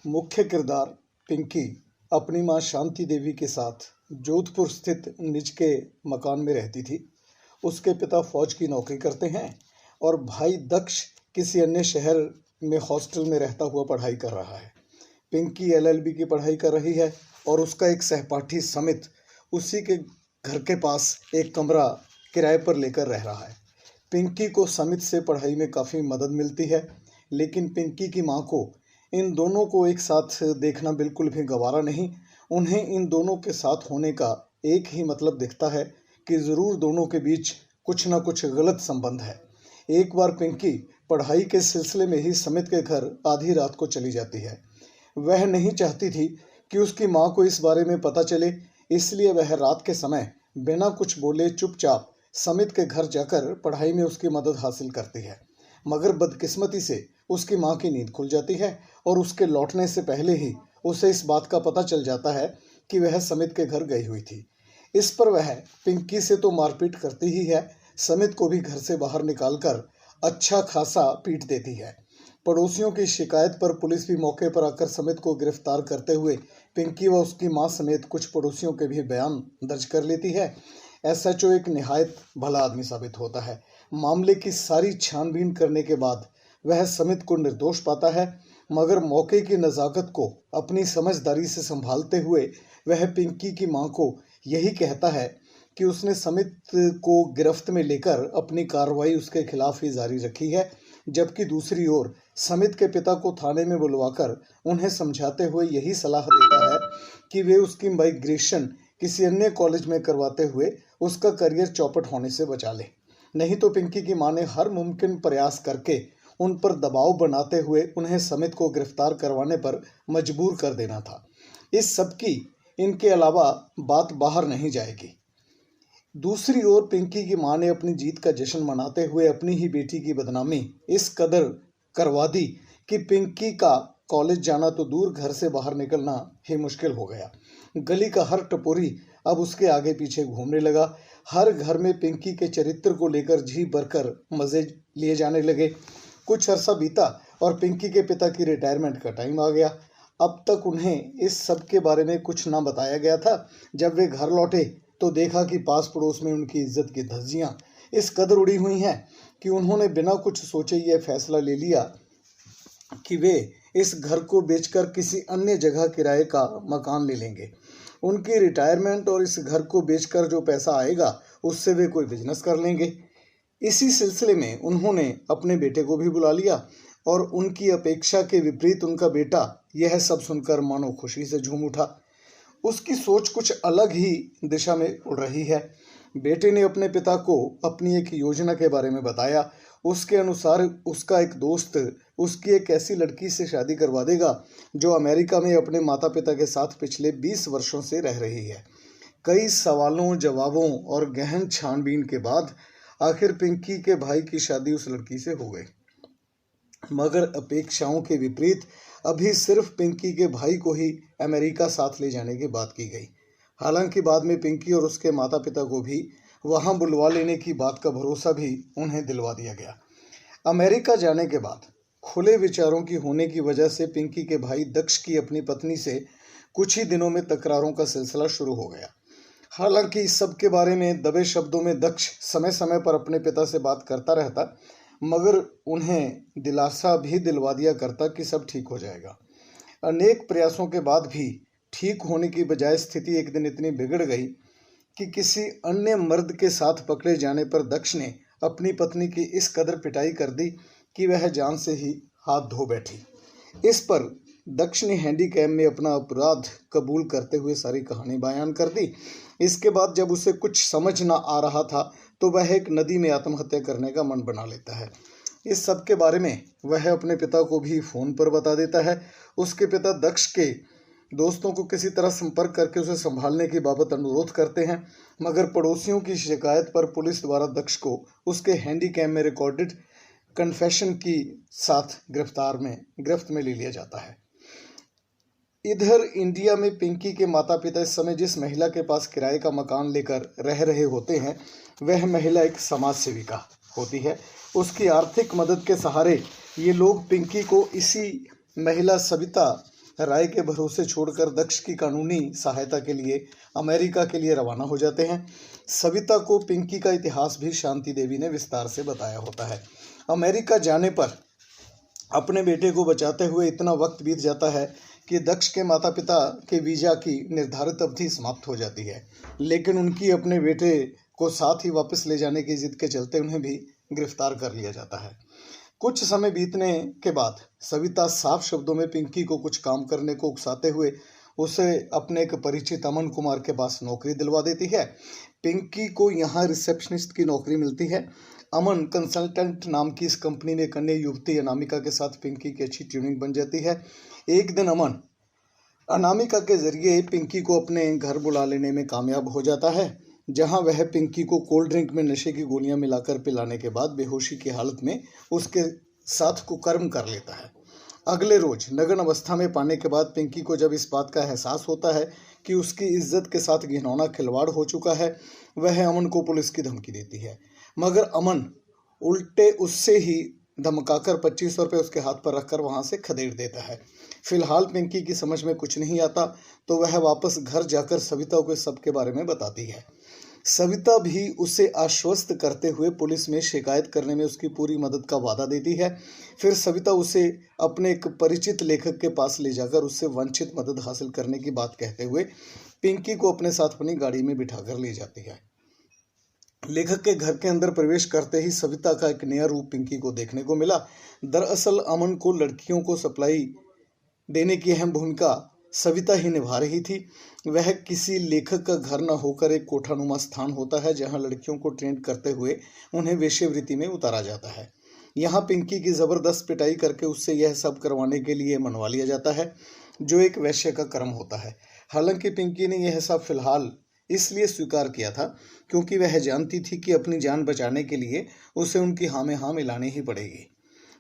मुख्य किरदार पिंकी अपनी मां शांति देवी के साथ जोधपुर स्थित निज के मकान में रहती थी। उसके पिता फौज की नौकरी करते हैं और भाई दक्ष किसी अन्य शहर में हॉस्टल में रहता हुआ पढ़ाई कर रहा है। पिंकी एलएलबी की पढ़ाई कर रही है और उसका एक सहपाठी समित उसी के घर के पास एक कमरा किराए पर लेकर रह रहा है। पिंकी को समित से पढ़ाई में काफ़ी मदद मिलती है, लेकिन पिंकी की मां को इन दोनों को एक साथ देखना बिल्कुल भी गवारा नहीं। उन्हें इन दोनों के साथ होने का एक ही मतलब दिखता है कि ज़रूर दोनों के बीच कुछ ना कुछ गलत संबंध है। एक बार पिंकी पढ़ाई के सिलसिले में ही समित के घर आधी रात को चली जाती है। वह नहीं चाहती थी कि उसकी मां को इस बारे में पता चले, इसलिए वह रात के समय बिना कुछ बोले चुपचाप समित के घर जाकर पढ़ाई में उसकी मदद हासिल करती है। मगर बदकिस्मती से उसकी मां की नींद खुल जाती है और उसके लौटने से पहले ही उसे इस बात का पता चल जाता है कि वह समित के घर गई हुई थी। इस पर वह पिंकी से तो मारपीट करती ही है, समित को भी घर से बाहर निकालकर अच्छा खासा पीट देती है। पड़ोसियों की शिकायत पर पुलिस भी मौके पर आकर समित को गिरफ्तार करते हुए पिंकी व उसकी मां समेत कुछ पड़ोसियों के भी बयान दर्ज कर लेती है। एसएचओ एक निहायत भला आदमी साबित होता है। मामले की सारी छानबीन करने के बाद वह समित को निर्दोष पाता है, मगर मौके की नज़ाकत को अपनी समझदारी से संभालते हुए वह पिंकी की मां को यही कहता है कि उसने समित को गिरफ्त में लेकर अपनी कार्रवाई उसके खिलाफ ही जारी रखी है, जबकि दूसरी ओर समित के पिता को थाने में बुलवाकर उन्हें समझाते हुए यही सलाह देता है कि वे उसकी माइग्रेशन किसी अन्य कॉलेज में करवाते हुए उसका करियर चौपट होने से बचा ले। नहीं तो पिंकी की मां ने हर मुमकिन प्रयास करके उन पर दबाव बनाते हुए उन्हें समित को गिरफ्तार करवाने पर मजबूर कर देना था। इस सब की इनके अलावा बात बाहर नहीं जाएगी। दूसरी ओर पिंकी की मां ने अपनी जीत का जश्न मनाते हुए अपनी ही बेटी की बदनामी इस कदर करवा दी कि पिंकी का कॉलेज जाना तो दूर, घर से बाहर निकलना ही मुश्किल हो गया। गली का हर टपोरी अब उसके आगे पीछे घूमने लगा। हर घर में पिंकी के चरित्र को लेकर जी भरकर मजे लिए जाने लगे। कुछ अरसा बीता और पिंकी के पिता की रिटायरमेंट का टाइम आ गया। अब तक उन्हें इस सब के बारे में कुछ ना बताया गया था। जब वे घर लौटे तो देखा कि पास पड़ोस में उनकी इज्जत की धज्जियां इस कदर उड़ी हुई हैं कि उन्होंने बिना कुछ सोचे यह फैसला ले लिया कि वे इस घर को बेचकर किसी अन्य जगह किराए का मकान ले लेंगे। उनकी रिटायरमेंट और इस घर को बेचकर जो पैसा आएगा उससे वे कोई बिजनेस कर लेंगे। इसी सिलसिले में उन्होंने अपने बेटे को भी बुला लिया और उनकी अपेक्षा के विपरीत उनका बेटा यह सब सुनकर मानो खुशी से झूम उठा। उसकी सोच कुछ अलग ही दिशा में उड़ रही है। बेटे ने अपने पिता को अपनी एक योजना के बारे में बताया। उसके अनुसार उसका एक दोस्त उसकी एक ऐसी लड़की से शादी करवा देगा जो अमेरिका में अपने माता पिता के साथ पिछले 20 वर्षों से रह रही है। कई सवालों जवाबों और गहन छानबीन के बाद आखिर पिंकी के भाई की शादी उस लड़की से हो गई, मगर अपेक्षाओं के विपरीत अभी सिर्फ पिंकी के भाई को ही अमेरिका साथ ले जाने की बात की गई। हालांकि बाद में पिंकी और उसके माता पिता को भी वहां बुलवा लेने की बात का भरोसा भी उन्हें दिलवा दिया गया। अमेरिका जाने के बाद खुले विचारों की होने की वजह से पिंकी के भाई दक्ष की अपनी पत्नी से कुछ ही दिनों में तकरारों का सिलसिला शुरू हो गया। हालांकि इस सब के बारे में दबे शब्दों में दक्ष समय समय पर अपने पिता से बात करता रहता, मगर उन्हें दिलासा भी दिलवा दिया करता कि सब ठीक हो जाएगा। अनेक प्रयासों के बाद भी ठीक होने की बजाय स्थिति एक दिन इतनी बिगड़ गई कि किसी अन्य मर्द के साथ पकड़े जाने पर दक्ष ने अपनी पत्नी की इस कदर पिटाई कर दी कि वह जान से ही हाथ धो बैठी। इस पर दक्ष ने हैंडीकैम में अपना अपराध कबूल करते हुए सारी कहानी बयान कर दी। इसके बाद जब उसे कुछ समझ ना आ रहा था तो वह एक नदी में आत्महत्या करने का मन बना लेता है। इस सब के बारे में वह अपने पिता को भी फ़ोन पर बता देता है। उसके पिता दक्ष के दोस्तों को किसी तरह संपर्क करके उसे संभालने की बाबत अनुरोध करते हैं, मगर पड़ोसियों की शिकायत पर पुलिस द्वारा दक्ष को उसके हैंडीकैम में रिकॉर्डेड कन्फेशन की साथ गिरफ्त में ले लिया जाता है। इधर इंडिया में पिंकी के माता पिता इस समय जिस महिला के पास किराए का मकान लेकर रह रहे होते हैं वह महिला एक समाज सेविका होती है। उसकी आर्थिक मदद के सहारे ये लोग पिंकी को इसी महिला सविता राय के भरोसे छोड़कर दक्ष की कानूनी सहायता के लिए अमेरिका के लिए रवाना हो जाते हैं। सविता को पिंकी का इतिहास भी शांति देवी ने विस्तार से बताया होता है। अमेरिका जाने पर अपने बेटे को बचाते हुए इतना वक्त बीत जाता है कि दक्ष के माता पिता के वीजा की निर्धारित अवधि समाप्त हो जाती है, लेकिन उनकी अपने बेटे को साथ ही वापस ले जाने की जिद के चलते उन्हें भी गिरफ्तार कर लिया जाता है। कुछ समय बीतने के बाद सविता साफ शब्दों में पिंकी को कुछ काम करने को उकसाते हुए उसे अपने एक परिचित अमन कुमार के पास नौकरी दिलवा देती है। पिंकी को यहाँ रिसेप्शनिस्ट की नौकरी मिलती है। अमन कंसल्टेंट नाम की इस कंपनी में कन्या युवती अनामिका के साथ पिंकी की अच्छी ट्यूनिंग बन जाती है। एक दिन अमन अनामिका के जरिए पिंकी को अपने घर बुला लेने में कामयाब हो जाता है, जहां वह पिंकी को कोल्ड ड्रिंक में नशे की गोलियां मिलाकर पिलाने के बाद बेहोशी की हालत में उसके साथ कुकर्म कर लेता है। अगले रोज नग्न अवस्था में पाने के बाद पिंकी को जब इस बात का एहसास होता है कि उसकी इज्जत के साथ घिनौना खिलवाड़ हो चुका है, वह अमन को पुलिस की धमकी देती है, मगर अमन उल्टे उससे ही धमकाकर 2500 रुपये उसके हाथ पर रखकर वहां से खदेड़ देता है। फिलहाल पिंकी की समझ में कुछ नहीं आता तो वह वापस घर जाकर सविता को सब के बारे में बताती है। सविता भी उसे आश्वस्त करते हुए पुलिस में शिकायत करने में उसकी पूरी मदद का वादा देती है। फिर सविता उसे अपने एक परिचित लेखक के पास ले जाकर उससे वांछित मदद हासिल करने की बात कहते हुए पिंकी को अपने साथ अपनी गाड़ी में बिठाकर ले जाती है। लेखक के घर के अंदर प्रवेश करते ही सविता का एक नया रूप पिंकी को देखने को मिला। दरअसल अमन को लड़कियों को सप्लाई देने की अहम भूमिका सविता ही निभा रही थी। वह किसी लेखक का घर न होकर एक कोठानुमा स्थान होता है, जहां लड़कियों को ट्रेंड करते हुए उन्हें वेश्यावृत्ति में उतारा जाता है। यहाँ पिंकी की जबरदस्त पिटाई करके उससे यह सब करवाने के लिए मनवा लिया जाता है, जो एक वैश्य का कर्म होता है। हालांकि पिंकी ने यह सब फिलहाल इसलिए स्वीकार किया था क्योंकि वह जानती थी कि अपनी जान बचाने के लिए उसे उनकी हाँ में हाँ मिलानी ही पड़ेगी।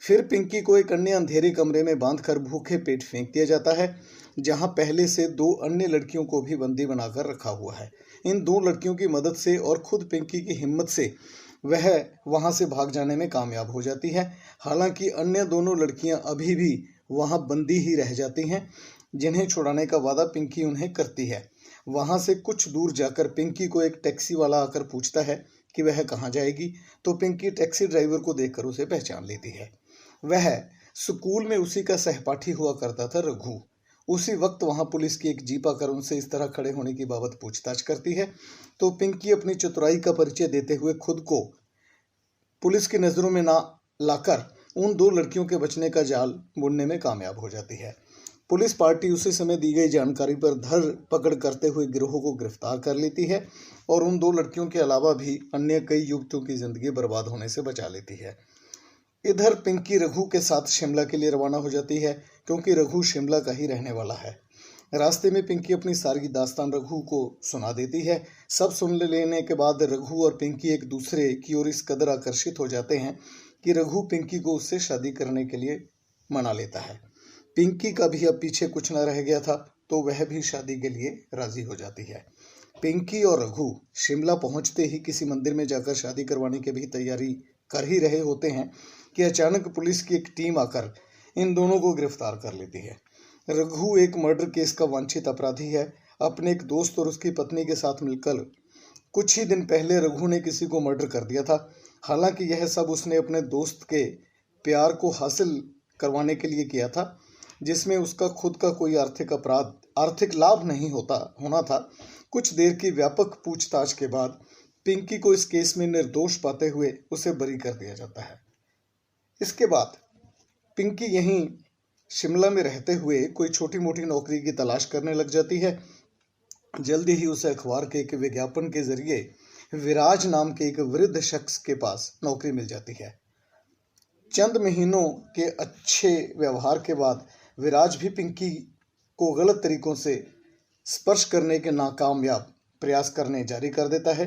फिर पिंकी को एक अन्य अंधेरे कमरे में बांधकर भूखे पेट फेंक दिया जाता है, जहां पहले से 2 अन्य लड़कियों को भी बंदी बनाकर रखा हुआ है। इन 2 लड़कियों की मदद से और खुद पिंकी की हिम्मत से वह वहां से भाग जाने में कामयाब हो जाती है। हालांकि अन्य दोनों लड़कियां अभी भी वहां बंदी ही रह जाती हैं, जिन्हें छुड़ाने का वादा पिंकी उन्हें करती है। वहां से कुछ दूर जाकर पिंकी को एक टैक्सी वाला आकर पूछता है कि वह कहाँ जाएगी, तो पिंकी टैक्सी ड्राइवर को देखकर उसे पहचान लेती है। वह स्कूल में उसी का सहपाठी हुआ करता था, रघु। उसी वक्त वहां पुलिस की एक जीप आकर उनसे इस तरह खड़े होने की बाबत पूछताछ करती है, तो पिंकी अपनी चतुराई का परिचय देते हुए खुद को पुलिस की नजरों में ना लाकर उन 2 लड़कियों के बचने का जाल बुनने में कामयाब हो जाती है। पुलिस पार्टी उसी समय दी गई जानकारी पर धर पकड़ करते हुए गिरोह को गिरफ्तार कर लेती है और उन 2 लड़कियों के अलावा भी अन्य कई युवतियों की जिंदगी बर्बाद होने से बचा लेती है। इधर पिंकी रघु के साथ शिमला के लिए रवाना हो जाती है, क्योंकि रघु शिमला का ही रहने वाला है। रास्ते में पिंकी अपनी सारी दास्तान रघु को सुना देती है। सब सुन लेने के बाद रघु और पिंकी एक दूसरे की ओर इस कदर आकर्षित हो जाते हैं कि रघु पिंकी को उससे शादी करने के लिए मना लेता है। पिंकी का भी अब पीछे कुछ न रह गया था, तो वह भी शादी के लिए राजी हो जाती है। पिंकी और रघु शिमला पहुंचते ही किसी मंदिर में जाकर शादी करवाने की भी तैयारी कर ही रहे होते हैं कि अचानक पुलिस की एक टीम आकर इन दोनों को गिरफ्तार कर लेती है। रघु एक मर्डर केस का वांछित अपराधी है। अपने एक दोस्त और उसकी पत्नी के साथ मिलकर कुछ ही दिन पहले रघु ने किसी को मर्डर कर दिया था। हालांकि यह सब उसने अपने दोस्त के प्यार को हासिल करवाने के लिए किया था, जिसमें उसका खुद का कोई आर्थिक लाभ नहीं होना था। कुछ देर की व्यापक पूछताछ के बाद पिंकी को इस केस में निर्दोष पाते हुए उसे बरी कर दिया जाता है। इसके बाद पिंकी यहीं शिमला में रहते हुए कोई छोटी मोटी नौकरी की तलाश करने लग जाती है। जल्दी ही उसे अखबार के एक विज्ञापन के जरिए विराज नाम के एक वृद्ध शख्स के पास नौकरी मिल जाती है। चंद महीनों के अच्छे व्यवहार के बाद विराज भी पिंकी को गलत तरीकों से स्पर्श करने के नाकामयाब प्रयास करने जारी कर देता है।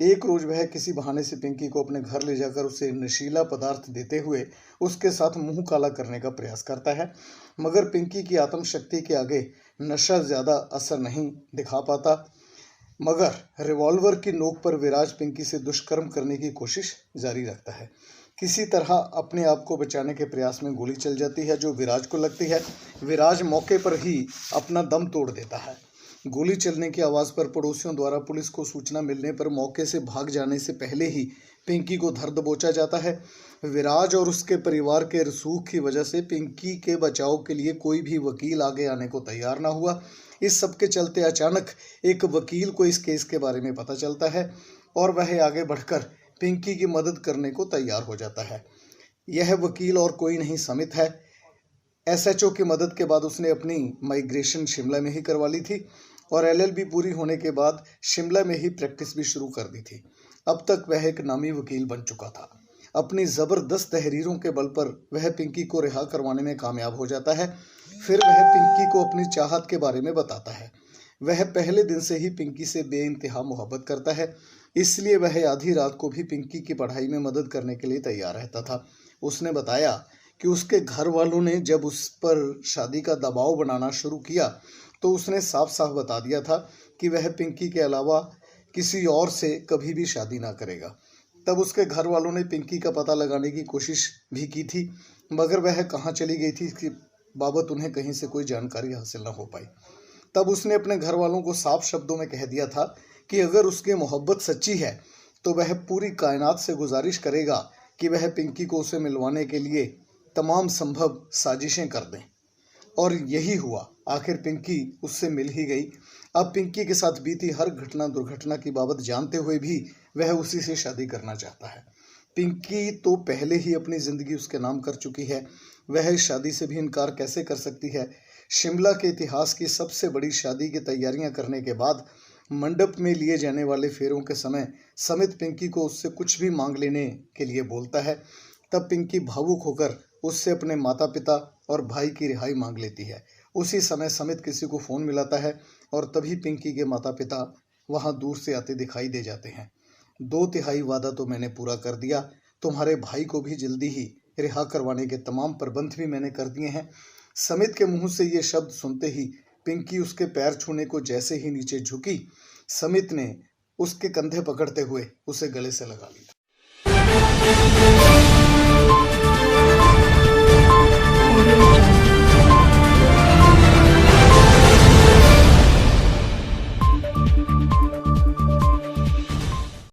एक रोज वह किसी बहाने से पिंकी को अपने घर ले जाकर उसे नशीला पदार्थ देते हुए उसके साथ मुंह काला करने का प्रयास करता है, मगर पिंकी की आत्मशक्ति के आगे नशा ज्यादा असर नहीं दिखा पाता। मगर रिवॉल्वर की नोक पर विराज पिंकी से दुष्कर्म करने की कोशिश जारी रखता है। किसी तरह अपने आप को बचाने के प्रयास में गोली चल जाती है जो विराज को लगती है। विराज मौके पर ही अपना दम तोड़ देता है। गोली चलने की आवाज़ पर पड़ोसियों द्वारा पुलिस को सूचना मिलने पर मौके से भाग जाने से पहले ही पिंकी को धर दबोचा जाता है। विराज और उसके परिवार के रसूख की वजह से पिंकी के बचाव के लिए कोई भी वकील आगे आने को तैयार ना हुआ। इस सब के चलते अचानक एक वकील को इस केस के बारे में पता चलता है और वह आगे बढ़कर पिंकी की मदद करने को तैयार हो जाता है। यह वकील और कोई नहीं समित है। एसएचओ की मदद के बाद उसने अपनी माइग्रेशन शिमला में ही करवा ली थी और एलएलबी पूरी होने के बाद शिमला में ही प्रैक्टिस भी शुरू कर दी थी। अब तक वह एक नामी वकील बन चुका था। अपनी ज़बरदस्त तहरीरों के बल पर वह पिंकी को रिहा करवाने में कामयाब हो जाता है। फिर वह पिंकी को अपनी चाहत के बारे में बताता है। वह पहले दिन से ही पिंकी से बेइंतहा मोहब्बत करता है, इसलिए वह आधी रात को भी पिंकी की पढ़ाई में मदद करने के लिए तैयार रहता था। उसने बताया कि उसके घर वालों ने जब उस पर शादी का दबाव बनाना शुरू किया तो उसने साफ साफ बता दिया था कि वह पिंकी के अलावा किसी और से कभी भी शादी ना करेगा। तब उसके घर वालों ने पिंकी का पता लगाने की कोशिश भी की थी, मगर वह कहाँ चली गई थी इसकी बाबत उन्हें कहीं से कोई जानकारी हासिल न हो पाई। तब उसने अपने घर वालों को साफ शब्दों में कह दिया था कि अगर उसकी मोहब्बत सच्ची है तो वह पूरी कायनात से गुजारिश करेगा कि वह पिंकी को उसे मिलवाने के लिए तमाम संभव साजिशें कर दें। और यही हुआ। आखिर पिंकी उससे मिल ही गई। अब पिंकी के साथ बीती हर घटना दुर्घटना की बाबत जानते हुए भी वह उसी से शादी करना चाहता है। पिंकी तो पहले ही अपनी जिंदगी उसके नाम कर चुकी है, वह इस शादी से भी इनकार कैसे कर सकती है। शिमला के इतिहास की सबसे बड़ी शादी की तैयारियां करने के बाद मंडप में लिए जाने वाले फेरों के समय समित पिंकी को उससे कुछ भी मांग लेने के लिए बोलता है। तब पिंकी भावुक होकर उससे अपने माता पिता और भाई की रिहाई मांग लेती है। उसी समय समित किसी को फ़ोन मिलाता है और तभी पिंकी के माता पिता वहां दूर से आते दिखाई दे जाते हैं। 2/3 वादा तो मैंने पूरा कर दिया, तुम्हारे भाई को भी जल्दी ही रिहा करवाने के तमाम प्रबंध भी मैंने कर दिए हैं। समित के मुंह से ये शब्द सुनते ही पिंकी उसके पैर छूने को जैसे ही नीचे झुकी, समित ने उसके कंधे पकड़ते हुए उसे गले से लगा लिया।